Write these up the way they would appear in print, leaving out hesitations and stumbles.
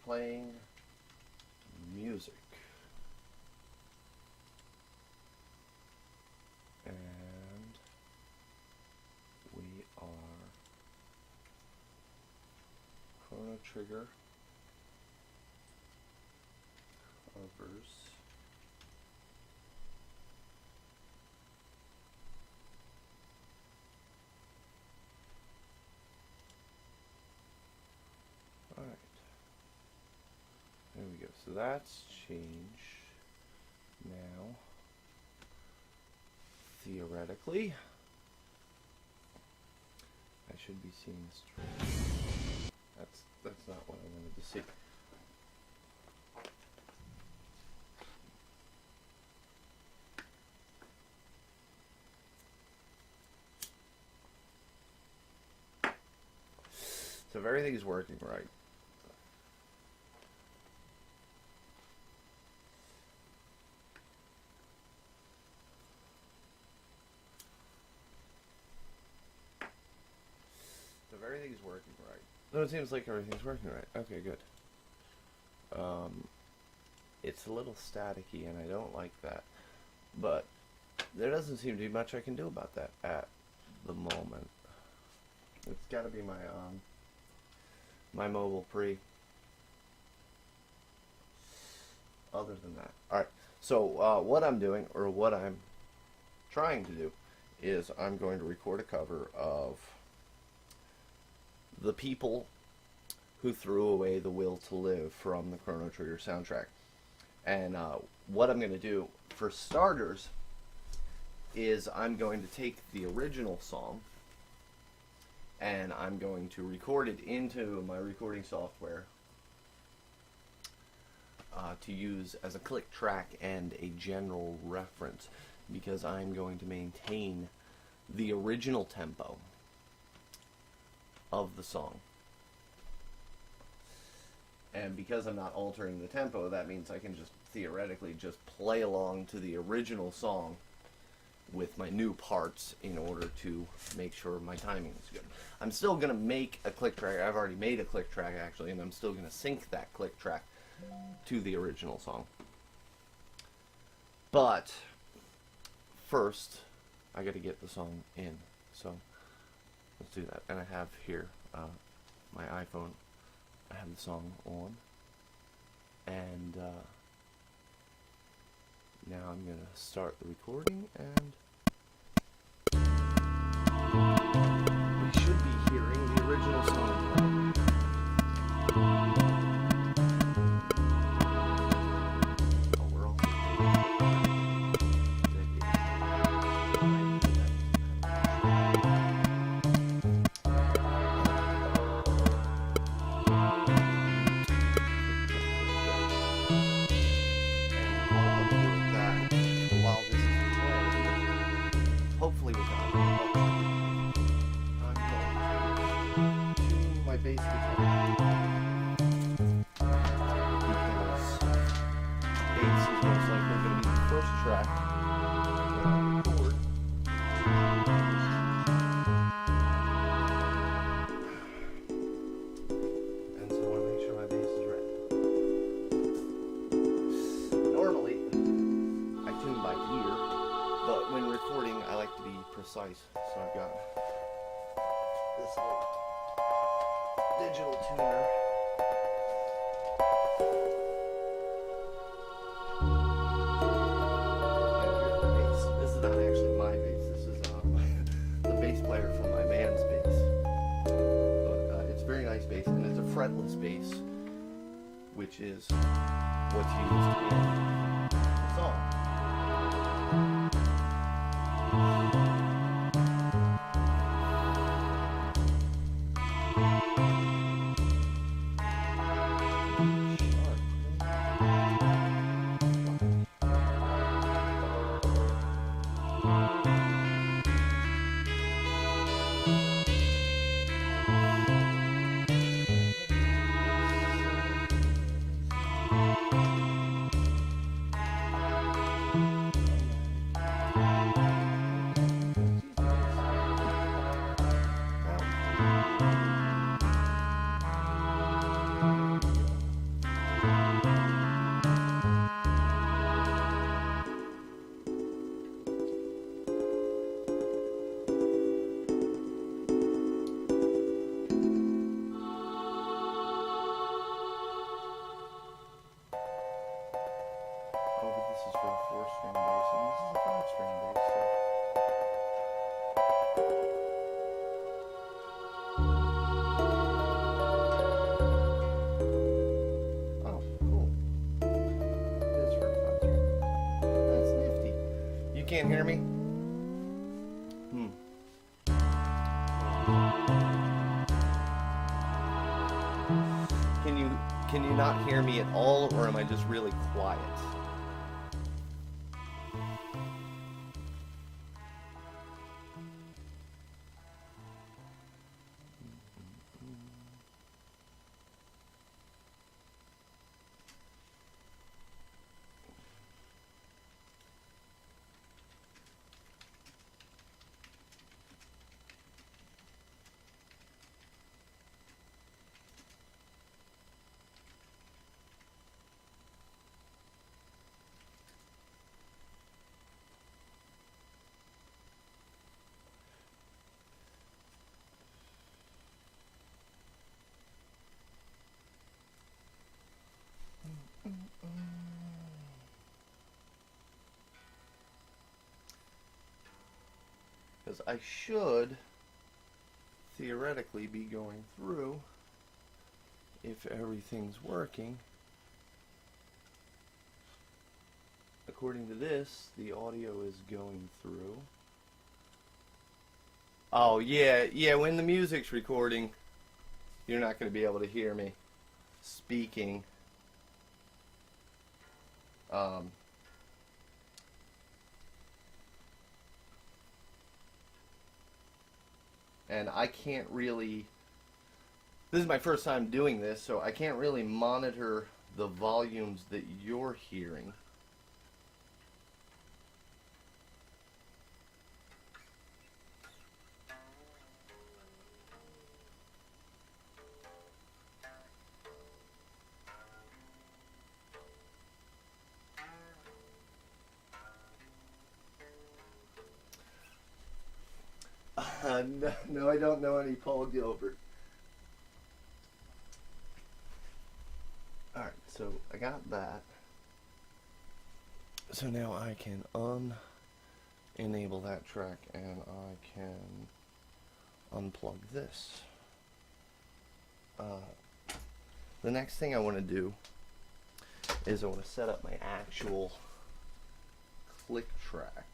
playing music. And we are Chrono Trigger covers. Alright. There we go. So that's changed now. Theoretically, I should be seeing the string. That's not what I wanted to see. So if everything's working right, everything's working right. No, it seems like everything's working right. Okay, good. It's a little staticky, and I don't like that. But there doesn't seem to be much I can do about that at the moment. It's got to be my mobile pre. Other than that, all right. So what I'm doing, or what I'm trying to do, is I'm going to record a cover of The People Who Threw Away the Will to Live from the Chrono Trigger soundtrack. And what I'm going to do, for starters, is I'm going to take the original song and I'm going to record it into my recording software to use as a click track and a general reference, because I'm going to maintain the original tempo of the song. And because I'm not altering the tempo, that means I can just theoretically just play along to the original song with my new parts in order to make sure my timing is good. I'm still going to make a click track. I've already made a click track, actually, and I'm still going to sync that click track to the original song. But first, I got to get the song in. So let's do that. And I have here my iPhone. I have the song on, and now I'm going to start the recording, and we should be hearing the original song. Oh, we're all hopefully without I'm going to tune my bass guitar, because bass is most likely going to be the first track that I record. And so I want to make sure my bass is ready. Normally, I tune by ear, but when recording, I like to be precise, so I've got this little digital tuner. And here's the bass. This is not actually my bass. This is the bass player from my band's bass. But it's a very nice bass, and it's a fretless bass, which is what's used in the song. can't hear me? Can you not hear me at all, or am I just really quiet? Because I should theoretically be going through, if everything's working. According to this, the audio is going through. Oh, yeah, when the music's recording, you're not going to be able to hear me speaking. And I can't really, this is my first time doing this, so I can't really monitor the volumes that you're hearing. No, I don't know any Paul Gilbert. Alright, so I got that. So now I can enable that track, and I can unplug this. The next thing I want to do is I want to set up my actual click track.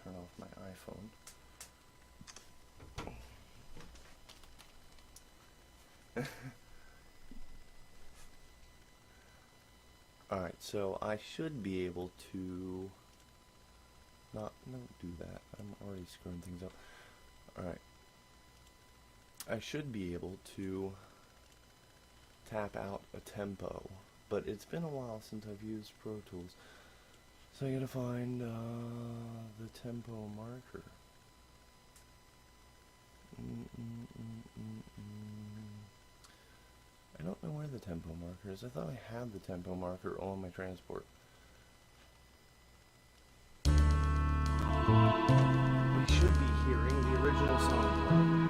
Turn off my iPhone. Alright, so I should be able to don't do that. I'm already screwing things up. Alright. I should be able to tap out a tempo, but it's been a while since I've used Pro Tools. So I gotta find the tempo marker. I don't know where the tempo marker is. I thought I had the tempo marker on my transport. We should be hearing the original song playing.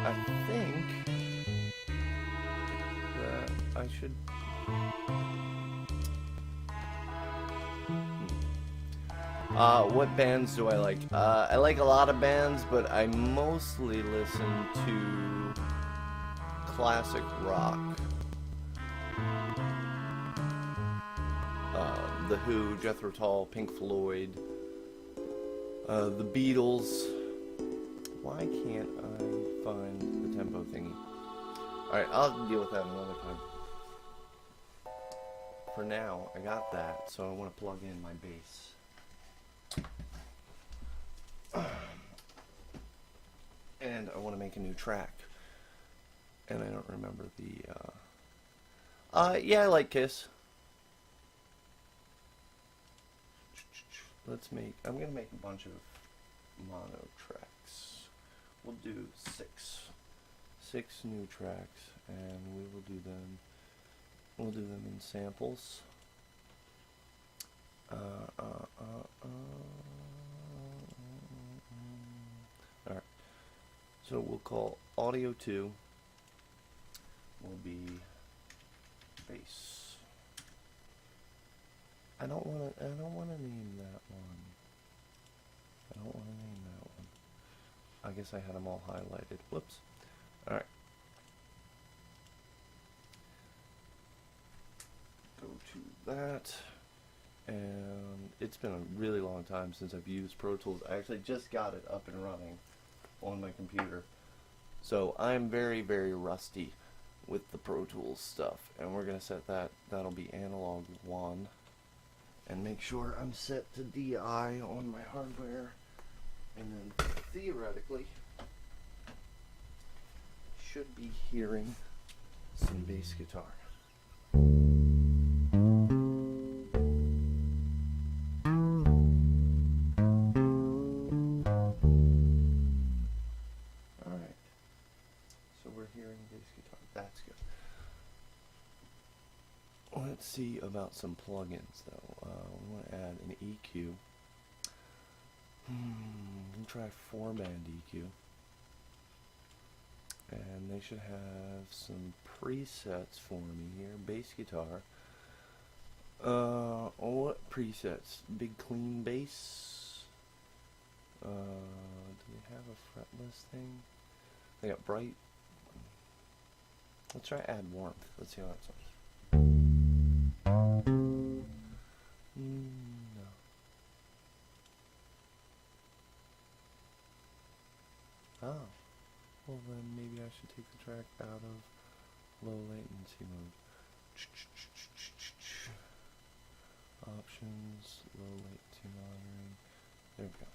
I think that I should. What bands do I like? I like a lot of bands, but I mostly listen to classic rock. The Who, Jethro Tull, Pink Floyd, the Beatles. Why can't I find the tempo thingy? Alright, I'll deal with that another time. For now, I got that, so I want to plug in my bass. And I want to make a new track. And I don't remember the, yeah, I like Kiss. I'm gonna make a bunch of mono tracks. We'll do six 6 new tracks, and we will do them. We'll do them in samples. Alright, so we'll call audio 2 will be bass. I don't wanna name that one. I don't wanna name that one. I guess I had them all highlighted. Whoops. Alright. Go to that. And it's been a really long time since I've used Pro Tools. I actually just got it up and running on my computer. So I'm very, very rusty with the Pro Tools stuff. And we're going to set that'll be analog 1. And make sure I'm set to DI on my hardware. And then theoretically, should be hearing some bass guitar. That's good. Let's see about some plugins though. We want to add an EQ. We'll try 4-band EQ. And they should have some presets for me here. Bass guitar. What presets? Big clean bass. Do they have a fretless thing? They got bright. Let's try add warmth. Let's see how that sounds. No. Oh. Well then maybe I should take the track out of low latency mode. Options, low latency monitoring. There we go.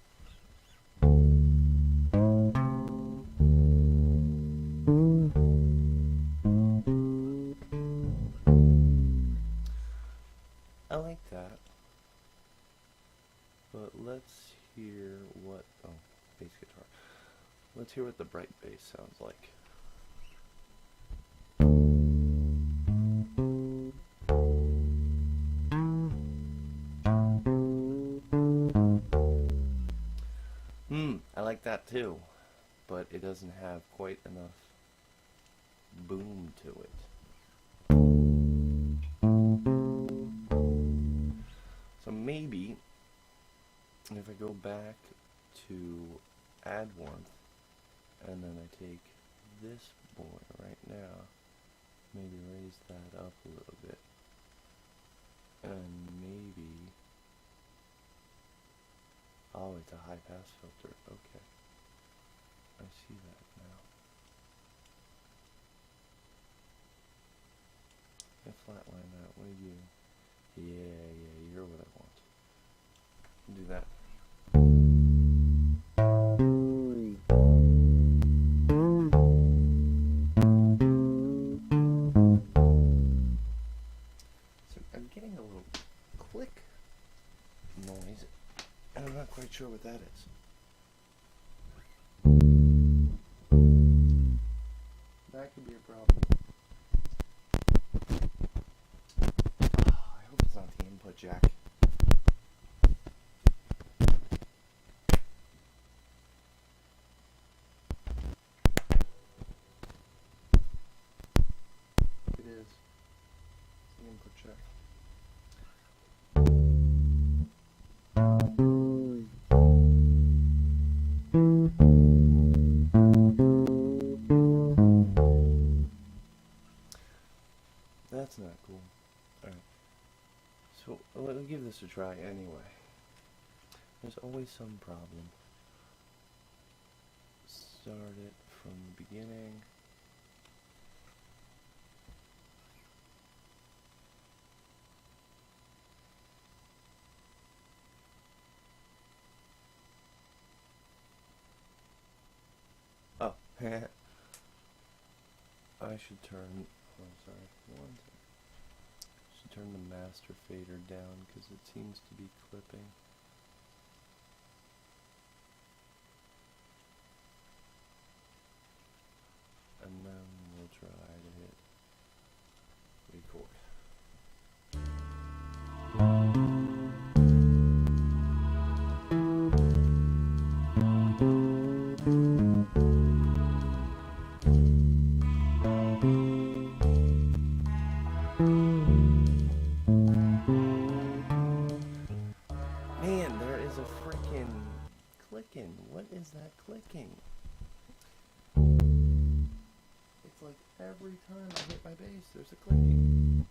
I like that, but let's hear what, bass guitar. Let's hear what the bright bass sounds like. I like that too, but it doesn't have quite enough boom to it. So maybe if I go back to add warmth and then I take this boy right now, maybe raise that up a little bit, and maybe, oh, it's a high pass filter. Okay, I see that now. I flatline that. What do you? Yeah, you're what I want. Do that. So I'm getting a little click noise, and I'm not quite sure what that is. That could be a problem. I hope it's not the input jack. It is. It's the input jack. That's not cool. Alright. So, let me give this a try anyway. There's always some problem. Start it from the beginning. Oh, I should turn, should turn the master fader down because it seems to be clipping. And now is a freaking clicking? What is that clicking? It's like every time I hit my bass, there's a clicking.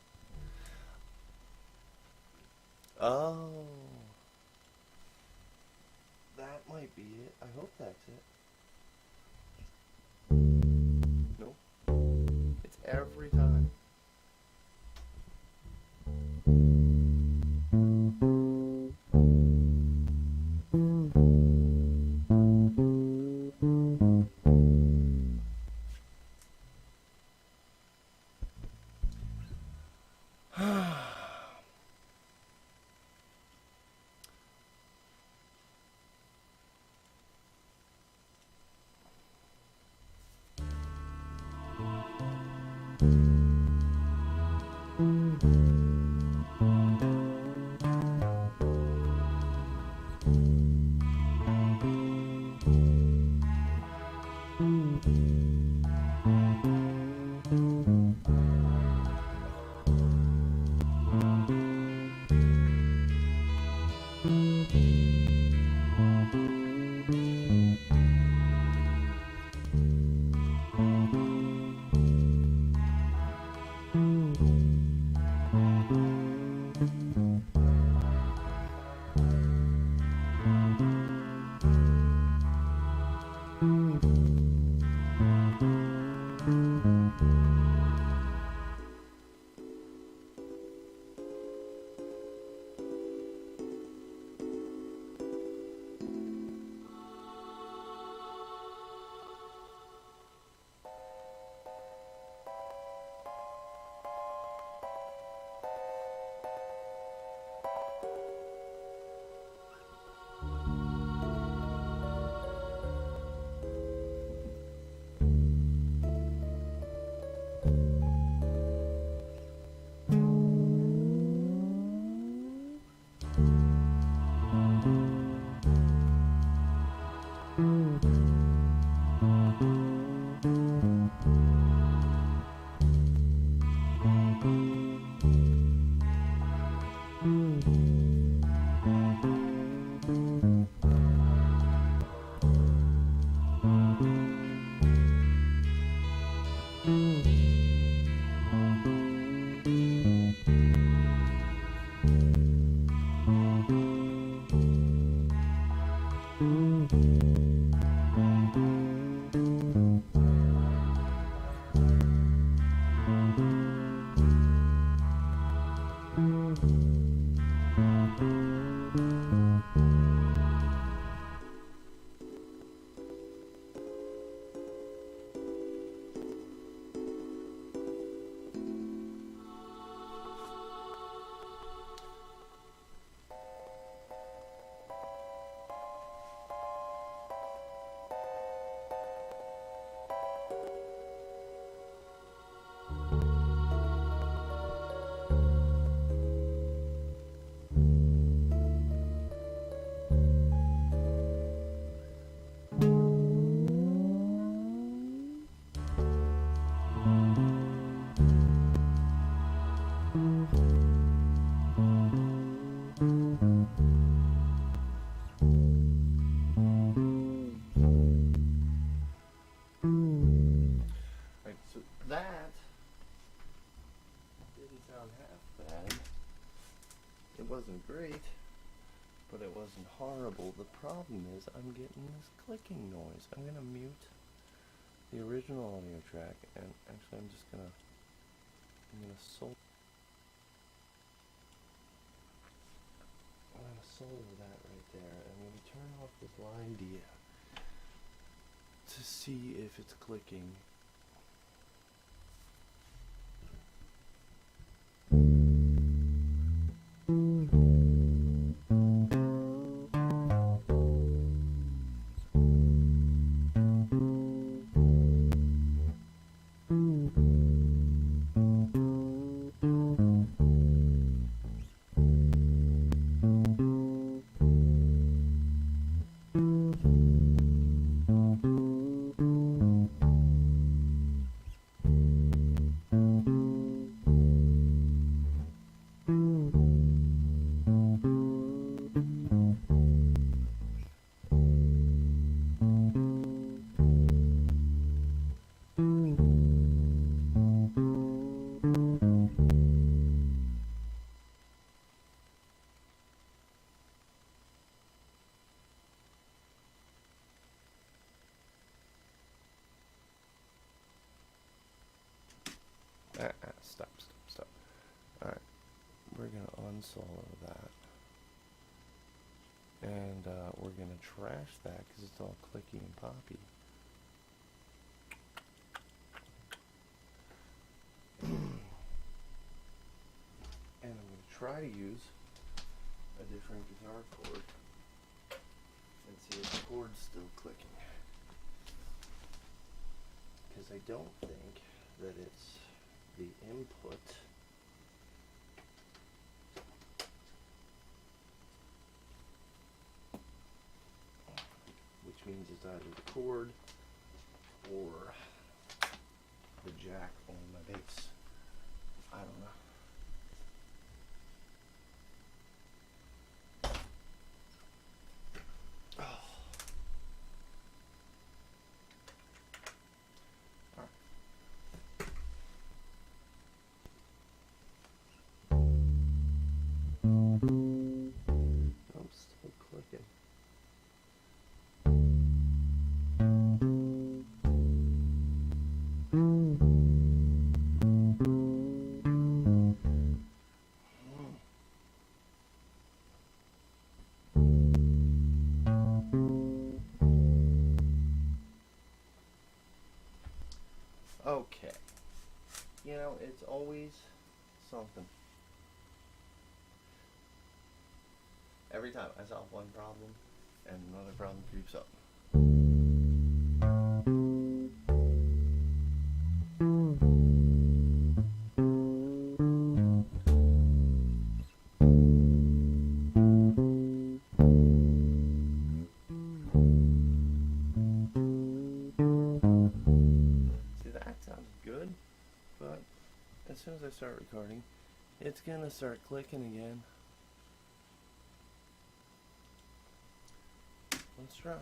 Oh. That might be it. I hope that's it. Nope. It's every time. That didn't sound half bad. It wasn't great, but it wasn't horrible. The problem is I'm getting this clicking noise. I'm gonna mute the original audio track, and actually I'm gonna solo that right there. I'm gonna turn off this line D to see if it's clicking. Stop. Alright, we're going to unsolo that. And we're going to trash that because it's all clicky and poppy. And I'm going to try to use a different guitar chord and see if the chord's still clicking. Because I don't think that it's the input. Which means it's either the chord or the jack on my bass. I don't know. I'm still clicking. Okay. You know, it's always something. Every time I solve one problem, and another problem creeps up. See, that sounds good, but as soon as I start recording, it's gonna start clicking again. Let's try.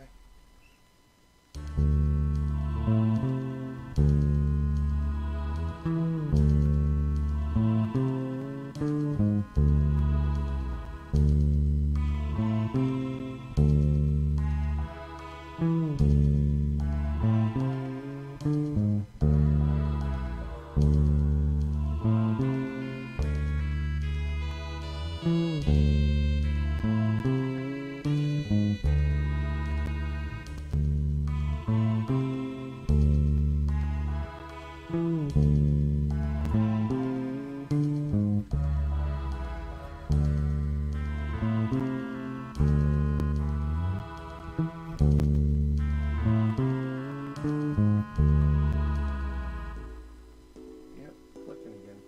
Yep, clicking again.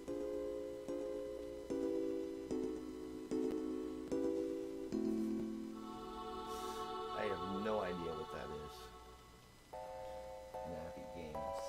I have no idea what that is. Nappy Games.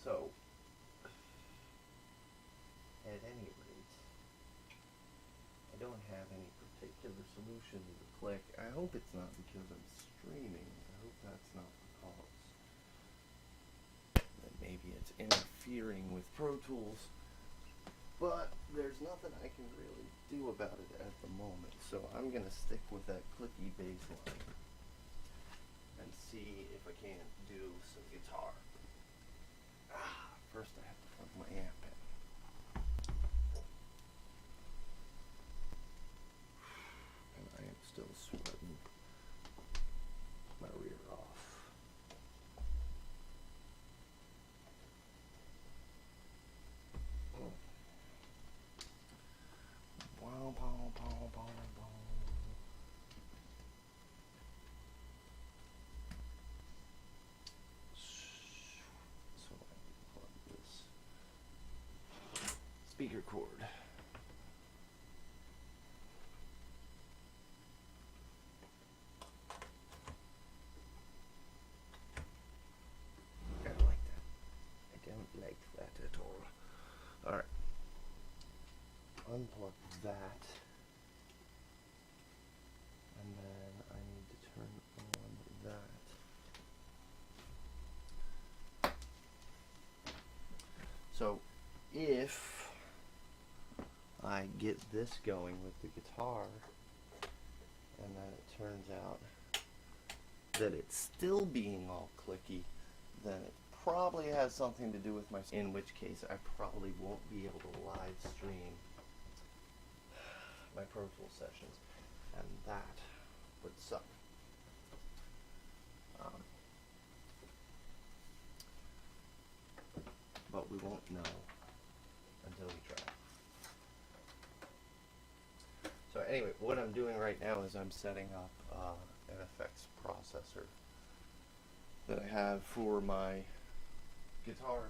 So, at any rate, I don't have any particular solution to the click. I hope it's not because I'm streaming. I hope that's not the cause. That maybe it's interfering with Pro Tools. But there's nothing I can really do about it at the moment. So I'm going to stick with that clicky bass line and see if I can't do some guitar. First I have to plug my amp in. And I am still sweating my rear off. Wow, pow, pow, pow, pow. So I plug this speaker cord. I don't like that. I don't like that at all. Alright. Unplug that. And then I need to turn on that. So if I get this going with the guitar and then it turns out that it's still being all clicky, then it probably has something to do with my, in which case I probably won't be able to live stream my Pro Tools sessions, and that would suck. But we won't know until we try. So anyway, what I'm doing right now is I'm setting up an effects processor that I have for my guitar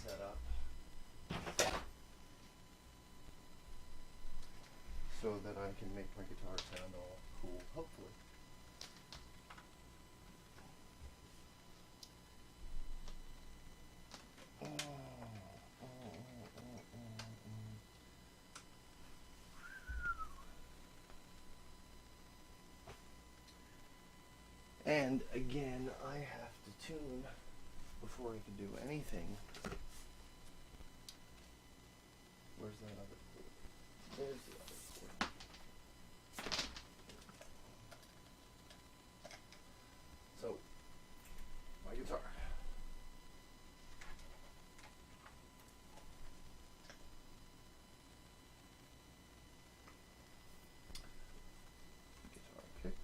setup, so that I can make my guitar sound all cool, hopefully. And again, I have to tune before I can do anything. Where's that other cord? There's the other cord. So, my guitar. Guitar pick.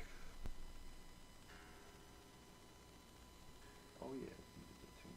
Oh yeah, needed to tune in.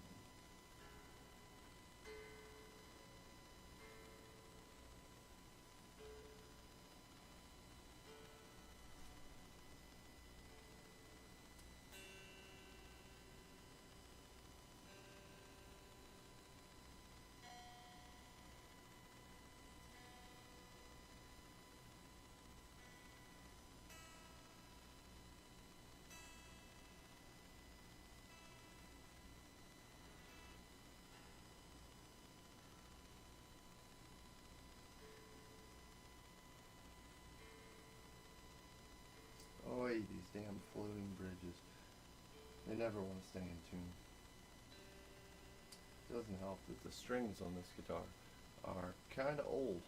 Oy, these damn floating bridges. They never want to stay in tune. It doesn't help that the strings on this guitar are kind of old.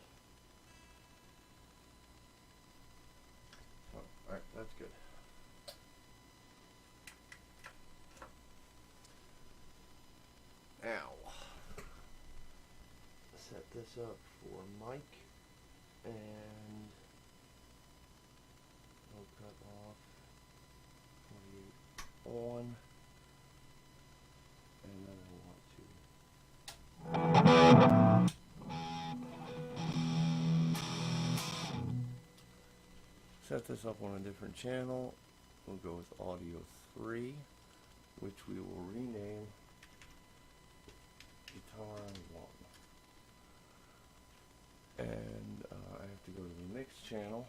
So, alright, that's good. Now, set this up for mic, and we'll cut off 48 on, and then I want to set this up on a different channel. We'll go with audio 3, which we will rename guitar 1. And I have to go to the mix channel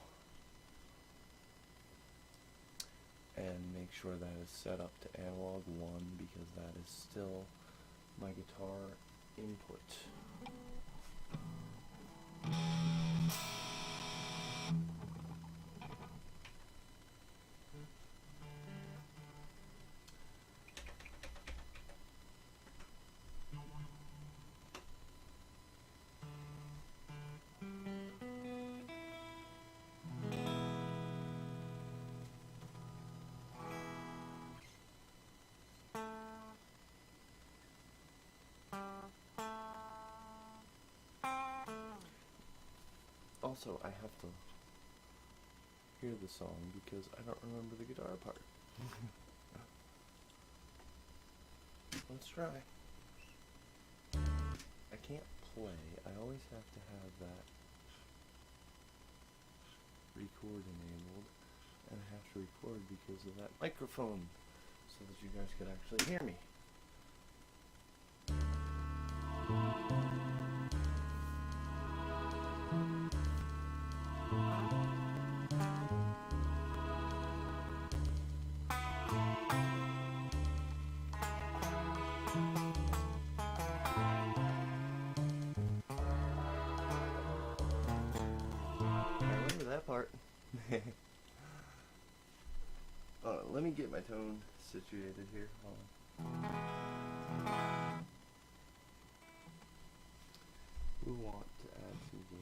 and make sure that is set up to analog 1, because that is still my guitar input. Also, I have to hear the song because I don't remember the guitar part. Let's try. I can't play. I always have to have that record enabled, and I have to record because of that microphone so that you guys could actually hear me. Part. Let me get my tone situated here. Hold on. We want to add some gain.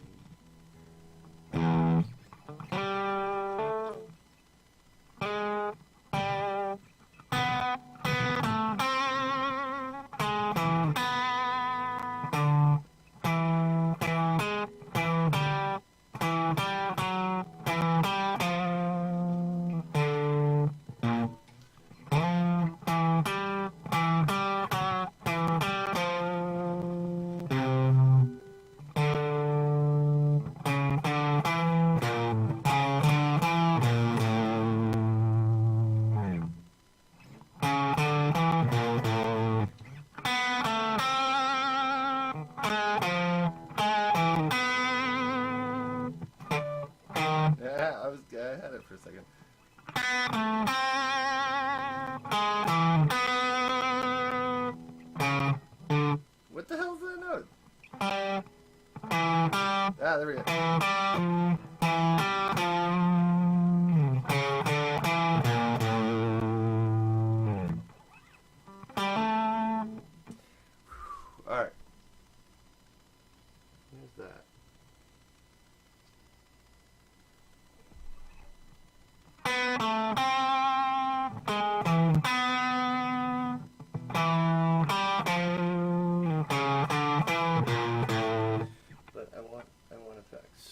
I had it for a second. What the hell is that note? Ah, there we go. Alright. Here's that. But I want effects.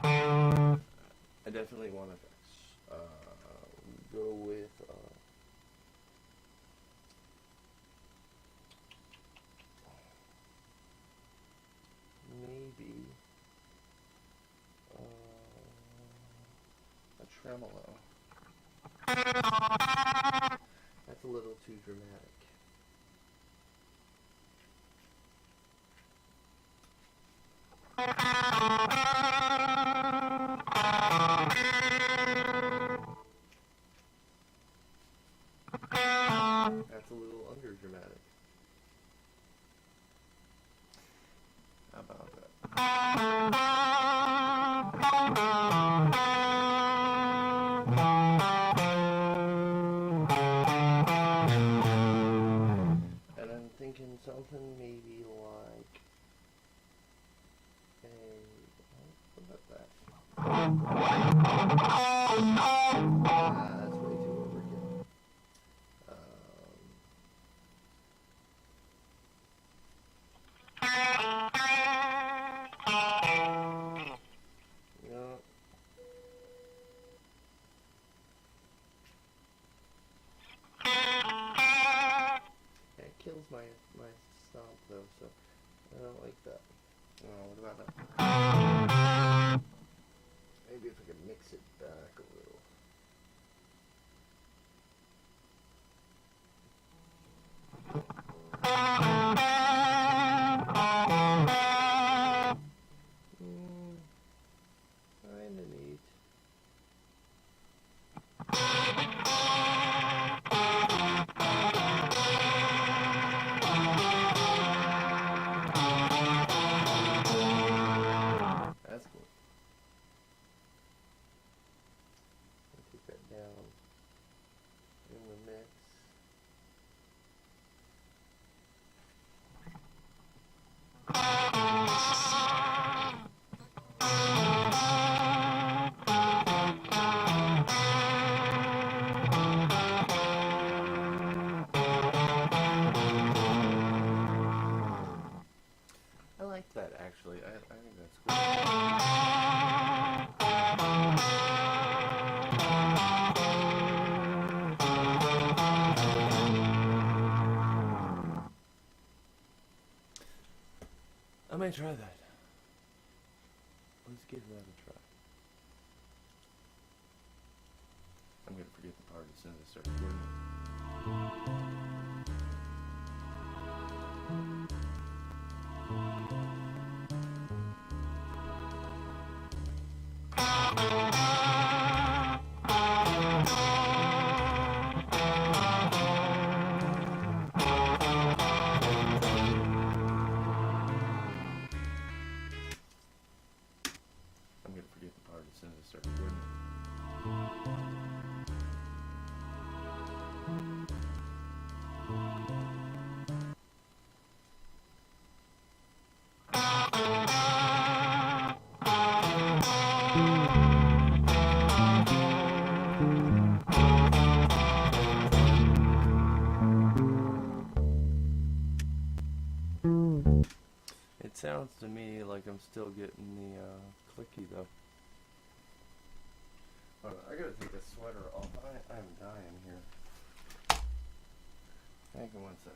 I definitely want effects. Go with maybe a tremolo. That's a little too dramatic. That's a little under dramatic. How about that? And I'm thinking something maybe like a, what about that? That's way too overkill. No. It kills my stomp though, so I don't like that. What about that? Maybe if I could mix it back a little. Kinda neat. me try that. Let's give that a try. I'm gonna forget the part as soon as I start recording it. I'm gonna forget the part as soon as I start recording it. It sounds to me like I'm still getting the clicky though. Hold on, I gotta take this sweater off. I'm dying here. Hang on one sec.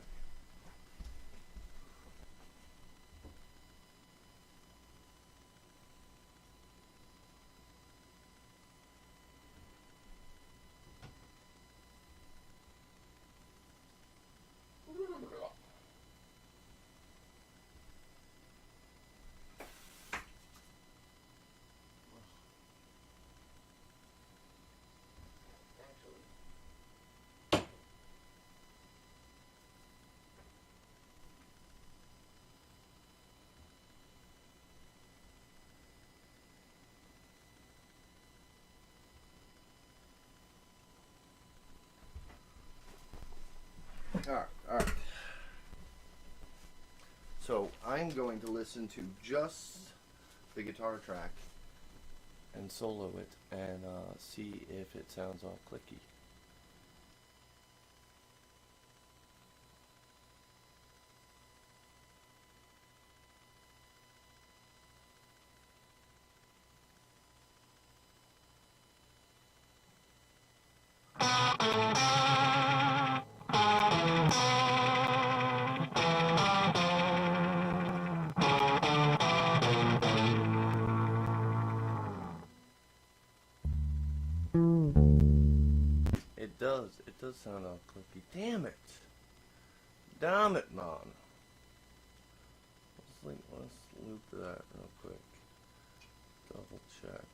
Alright. So I'm going to listen to just the guitar track and solo it and see if it sounds all clicky. It does sound all clicky. Damn it! Damn it, man! Let's loop that real quick. Double check.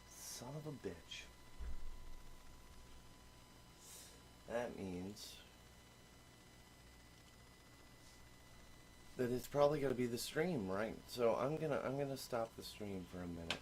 Son of a bitch. That means that it's probably going to be the stream, right? So I'm gonna stop the stream for a minute.